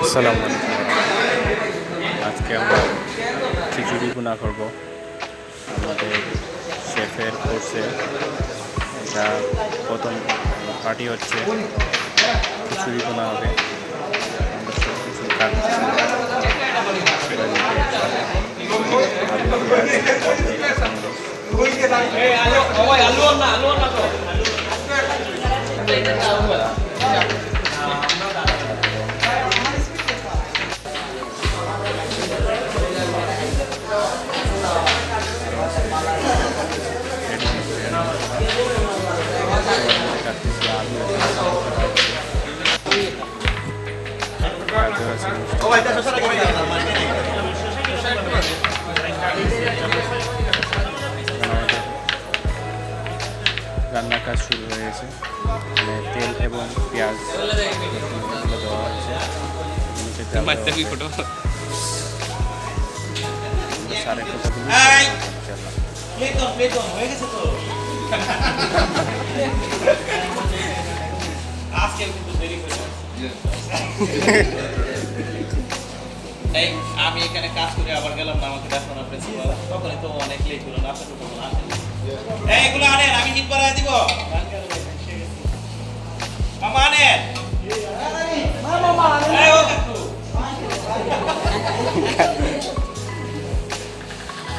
আসসালামু আলাইকুম। আজকে আমরা খিচুড়ি ভুনা করব আমাদের শেফের কোর্সে। এটা প্রথম পার্টি হচ্ছে, খিচুড়ি ভুনা হবে। আমরা সব কিছু কাটছি, সেটা দিতে সাথে কাটতেছি আলু, রান্নার কাজ শুরু হয়ে গেছে। তেল এবং পেঁয়াজ দেওয়া হচ্ছে। সাড়ে আমি এখানে কাজ করে আবার গেলাম না, আমাকে দেখো না প্রিন্সিপাল, তখনই তো অনেক লেট হলো না। এইগুলো আনেন, আমি হিট বাড়ায় দিব। মামা আনেন,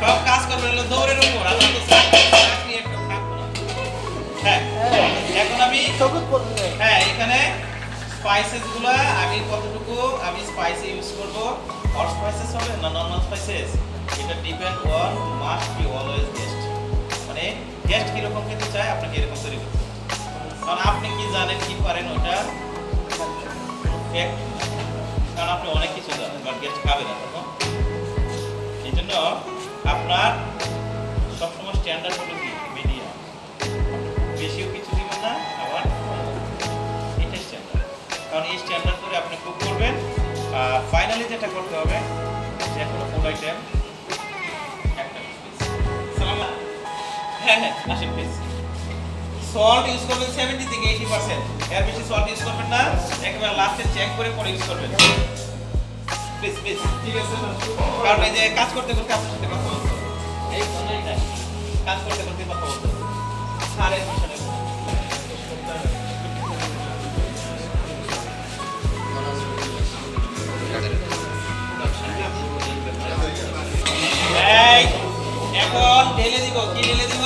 সব কাজ করবেন হলো দৌড়ের উপর। আপনার তো চাকরি একটা থাকবো না। হ্যাঁ, এখন আমি এখানে স্পাইসেস গুলো আমি কতটুকু আমি স্পাইস ইউজ করব। হট স্পাইসেস হবে না নরমাল স্পাইসেস, এটা depend on must be always guest. মানে গেস্ট কিরকম খেতে চায় আপনাকে এরকম তৈরি করতে হবে। কারণ আপনি কি জানেন কি পারেন ওটা ফ্যাক্ট, কারণ আপনি অনেক কিছু জানেন বাট গেস্ট খাবে না তখন। এই জন্য আপনার সবসময় স্ট্যান্ডার্ড হলো কি মিডিয়াম, বেশিও কিছু দিবেন না, আবার এটা স্ট্যান্ডার্ড। কারণ এই স্ট্যান্ডার্ড করে আপনি কুক করবেন। ফাইনালি যেটা করতে হবে, যে কোনো ফুড আইটেম একটা হ্যাঁ আসেন প্লিজ। সল্ট ইউজ করবেন 70 থেকে 80%, এর বেশি সল্ট ইউজ করবেন না। একেবারে লাস্টে চেক করে পরে ইউজ করবেন প্লিজ প্লিজ, ঠিক আছে? কারণ এই যে কাজ করতে করতে আপনার সাথে কথা বলতে হবে, এই কাজ করতে করতে কথা বলতে হবে। সারের মিশনে এখন ঢেলে দিব। কি ঢেলে দিব?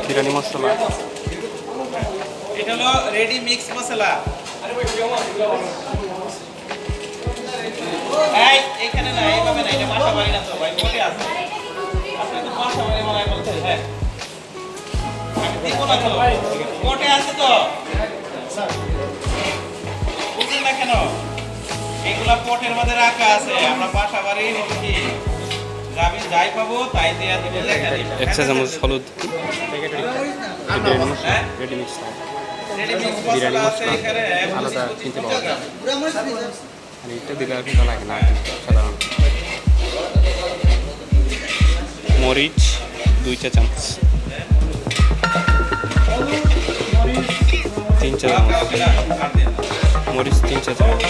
বিরিয়ানি মশলা, এটা হলো রেডি মিক্স মশলা। এখানে না, এইভাবে না, এটা বাসা বাড়ি না তো ভাই, মোটে আছে। আপনি তো বাসা বাড়ি মনে বলছেন। হ্যাঁ, আমি দিব না তো, মোটে আছে তো, বুঝছেন না কেন? এইগুলা পটের মধ্যে রাখা আছে। আমরা বাসা বাড়ি কি যাবি যাই পাবো তাই দিয়ে দিব। এক চা চামচ হলুদ, রেডি মিক্স বিরিয়ানি মশলা আলাদা কিনতে পাওয়া যায়। আর এটা দিলে আর ভালো লাগে না সাধারণত। মরিচ 2 চা চামচ, 3 চা চামচ মরিচ, 3 চা চামচ।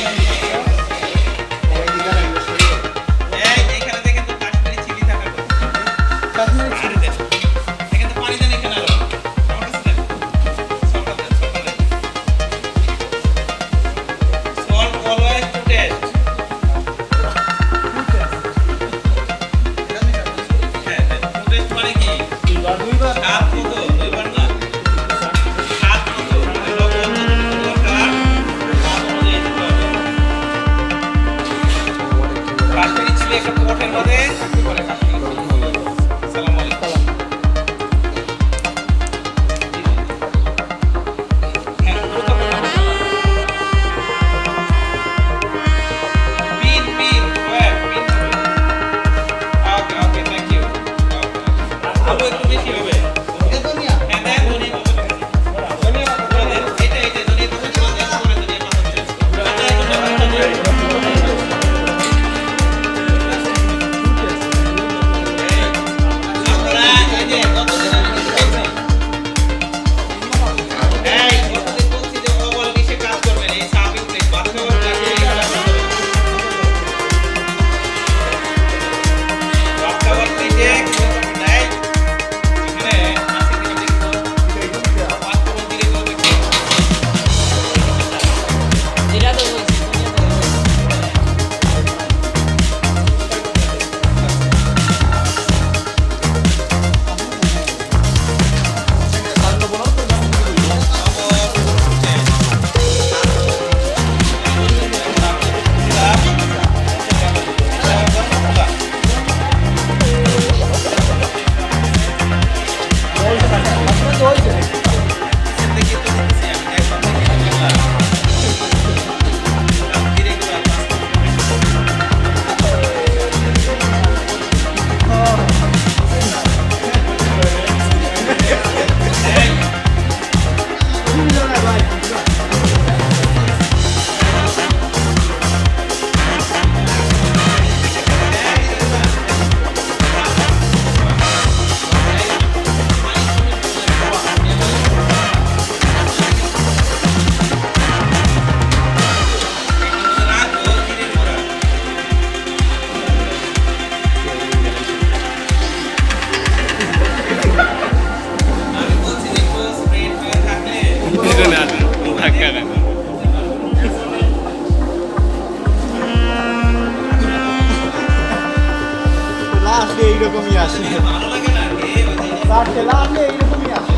ভালো লাগে না আর কি, ওই যে চার ঠেলা আপনি এইরকমই আসে।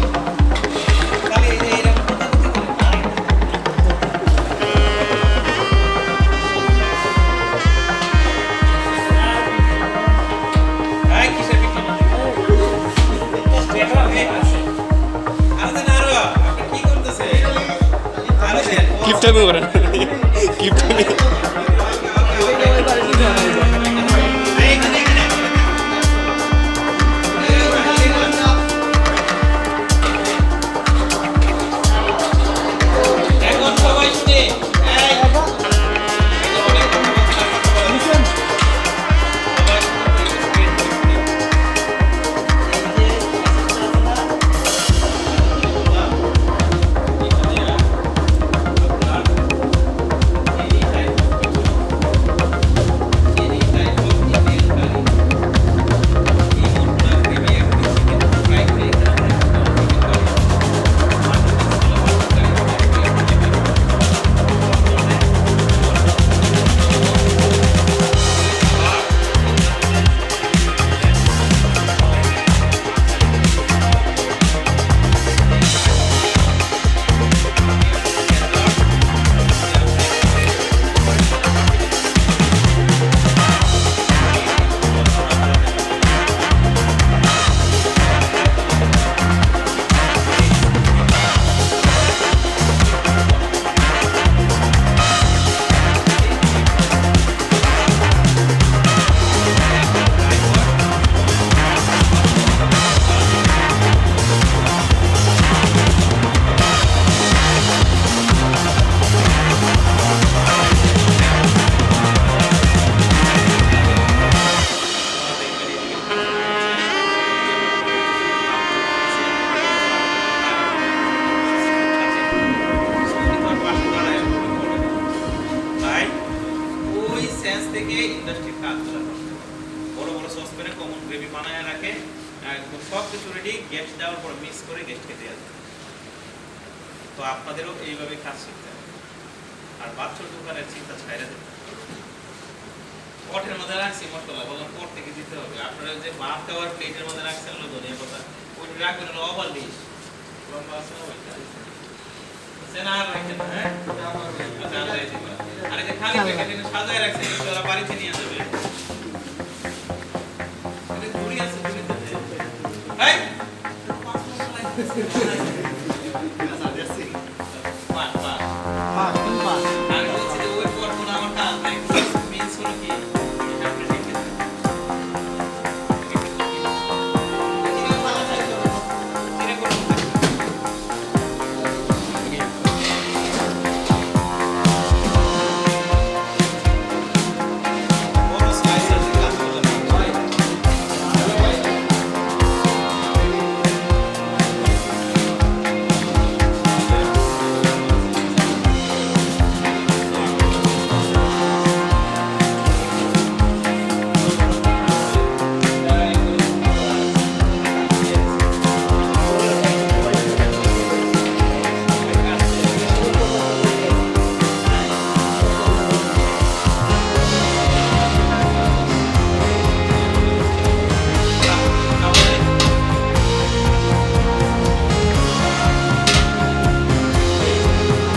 খালি এই যে এরকম কোথাকুতি করে পারে। এই কিসের বিক্রম? আরে দেন আরো, আপনি কি করতেছেন? আরে দেন। কিপটা করেন কিপটা এখানে এখানে এখন সবাই শুনে এই অনেক কথা বলা বুঝছেন? ভাই ওই সেন্স থেকে ইন্ডাস্ট্রি কাজগুলো বড় বড় সসপ্যানে কমন গ্রেভি বানায় রাখে একদম সব কিছু রেডি গেস্ট দেওয়ার পর মিক্স করে গেস্টকে দেওয়া যায়। তো আপনাদেরও এইভাবে কাজ শিখতে হবে আর বাচ্চার দোকানের চিন্তা ছাইড়া দেবে। পটের মধ্যে রাখছি মশলা বললাম পট থেকে দিতে হবে। আপনারা যে ভাত খাওয়ার প্লেটের মধ্যে রাখছেন হলো ধনিয়া পাতা, ওইটা রাখবেন হলো ওভাল ডিশ লম্বা আছে না ওইটা সেনা আর রাখেন না, হ্যাঁ আচ্ছা আমরা এই দিবা আর এই যে খালি প্যাকেট এটা সাজায় রাখছেন ইনশাআল্লাহ বাড়িতে নিয়ে যাবে। এটা ঘুরি আছে ঘুরিতে এই 5 মশলা লাগতেছে পাঁচ আমি বলছি যে ওই পর্ব না আমার কাজ নাই মিন্স হলো কি এটা আপনি দেখে দেন। চিনি করুন বড় স্লাইসার দিয়ে কাজ করলাম ভাই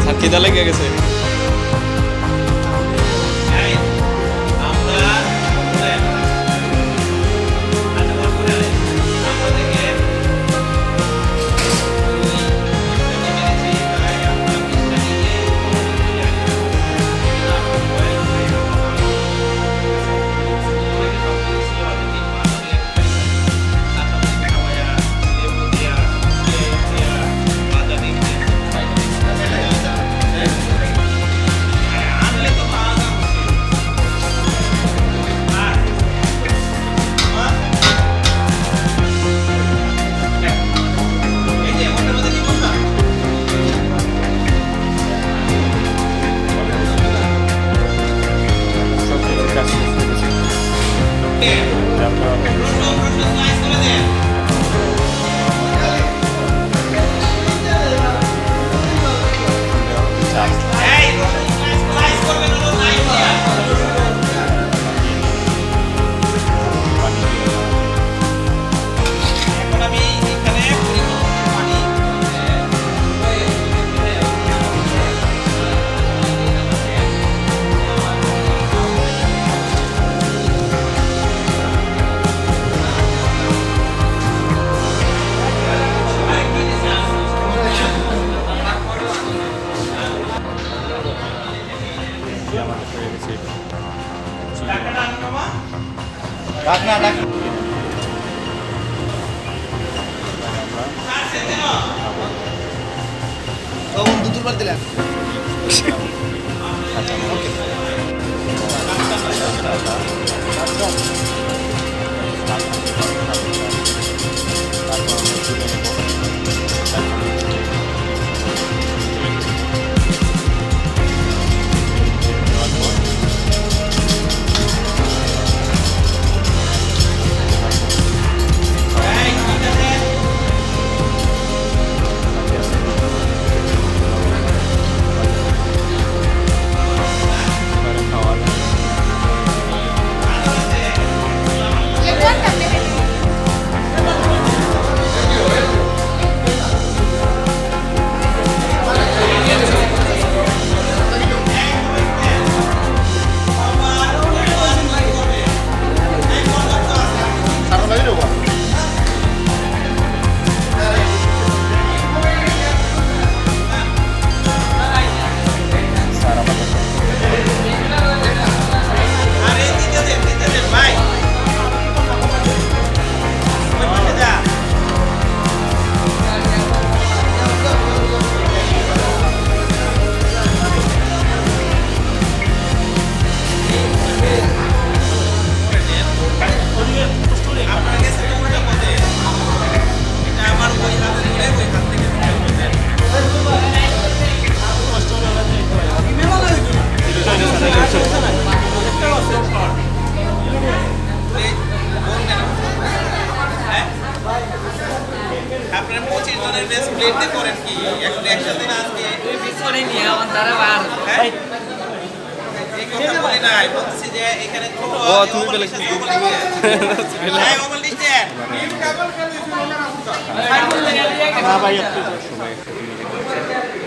স্যার খিদা লেগে গেছে এই আমরা বলেন আচ্ছা বল করে আমরা দেখে ওই মেরেছি তাই আমরা মিষ্টি নিয়ে ডাক না ডাক তখন দুবার দিলেন আরে দিতে দে ভাই ওই পাশে যা আপনার কাছে তো উল্টা পথে এটা আমার ওই হাত থেকে ওই হাত থেকে আপনার 25 জনের বেস প্লেট দিয়ে করেন কি এখন একসাথে না আজকে হ্যাঁ? এই কথা বলি নাই বলতেছি যে এখানে ছোট তুমি বলে কি? হ্যাঁ মোবাইল দিচ্ছেন না ভাই একটু সবাই একসাথে মিলে করছে